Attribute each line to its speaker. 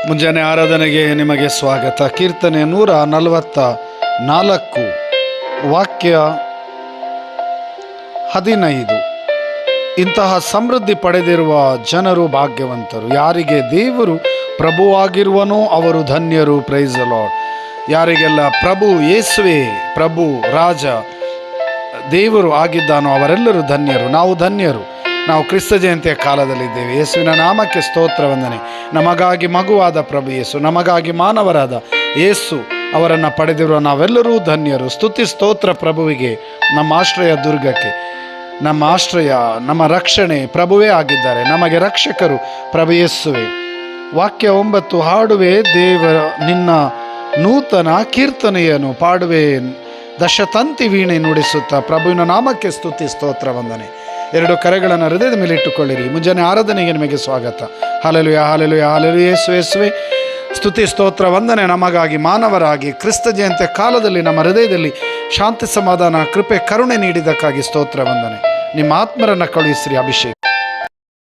Speaker 1: ಮುಂಜಾನೆ ಆರಾಧನೆಗೆ ನಿಮಗೆ ಸ್ವಾಗತ. ಕೀರ್ತನೆ 144 ವಾಕ್ಯ 15. ಇಂತಹ ಸಮೃದ್ಧಿ ಪಡೆದಿರುವ ಜನರು ಭಾಗ್ಯವಂತರು. ಯಾರಿಗೆ ದೇವರು ಪ್ರಭುವಾಗಿರುವನೋ ಅವರು ಧನ್ಯರು. Praise the lord. ಯಾರಿಗೆಲ್ಲ ಪ್ರಭು ಯೇಸುವೆ ಪ್ರಭು ರಾಜ ದೇವರು ಆಗಿದ್ದಾನೋ ಅವರೆಲ್ಲರೂ ಧನ್ಯರು. ನಾವು ಧನ್ಯರು. ನಾವು ಕ್ರಿಸ್ತ ಜಯಂತಿಯ ಕಾಲದಲ್ಲಿದ್ದೇವೆ. ಯೇಸುವಿನ ನಾಮಕ್ಕೆ ಸ್ತೋತ್ರ ವಂದನೆ. ನಮಗಾಗಿ ಮಗುವಾದ ಪ್ರಭು ಯೇಸು, ನಮಗಾಗಿ ಮಾನವರಾದ ಯೇಸು ಅವರನ್ನು ಪಡೆದಿರುವ ನಾವೆಲ್ಲರೂ ಧನ್ಯರು. ಸ್ತುತಿ ಸ್ತೋತ್ರ ಪ್ರಭುವಿಗೆ. ನಮ್ಮ ಆಶ್ರಯ ದುರ್ಗಕ್ಕೆ, ನಮ್ಮ ಆಶ್ರಯ, ನಮ್ಮ ರಕ್ಷಣೆ ಪ್ರಭುವೇ ಆಗಿದ್ದಾರೆ. ನಮಗೆ ರಕ್ಷಕರು ಪ್ರಭು ಯೇಸುವೆ. ವಾಕ್ಯ 9. ಹಾಡುವೆ ದೇವರ ನಿನ್ನ ನೂತನ ಕೀರ್ತನೆಯನ್ನು, ಪಾಡುವೆ ದಶತಂತಿ ವೀಣೆ ನುಡಿಸುತ್ತಾ ಪ್ರಭುವಿನ ನಾಮಕ್ಕೆ ಸ್ತುತಿ ಸ್ತೋತ್ರ ವಂದನೆ. 2 ಕರೆಗಳನ್ನು ಹೃದಯದ ಮೇಲೆ ಇಟ್ಟುಕೊಳ್ಳಿರಿ. ಮುಂಜಾನೆ ಆರಾಧನೆಗೆ ನಿಮಗೆ ಸ್ವಾಗತ. Hallelujah hallelujah hallelujah. ಯೇಸುವೆ ಸ್ತುತಿ ಸ್ತೋತ್ರ ವಂದನೆ. ನಮಗಾಗಿ ಮಾನವರಾಗಿ ಕ್ರಿಸ್ತ ಜಯಂತಿಯ ಕಾಲದಲ್ಲಿ ನಮ್ಮ ಹೃದಯದಲ್ಲಿ ಶಾಂತಿ ಸಮಾಧಾನ ಕೃಪೆ ಕರುಣೆ ನೀಡಿದ್ದಕ್ಕಾಗಿ ಸ್ತೋತ್ರ ವಂದನೆ. ನಿಮ್ಮ ಆತ್ಮರನ್ನು ಕಳುಹಿಸಿರಿ ಅಭಿಷೇಕ.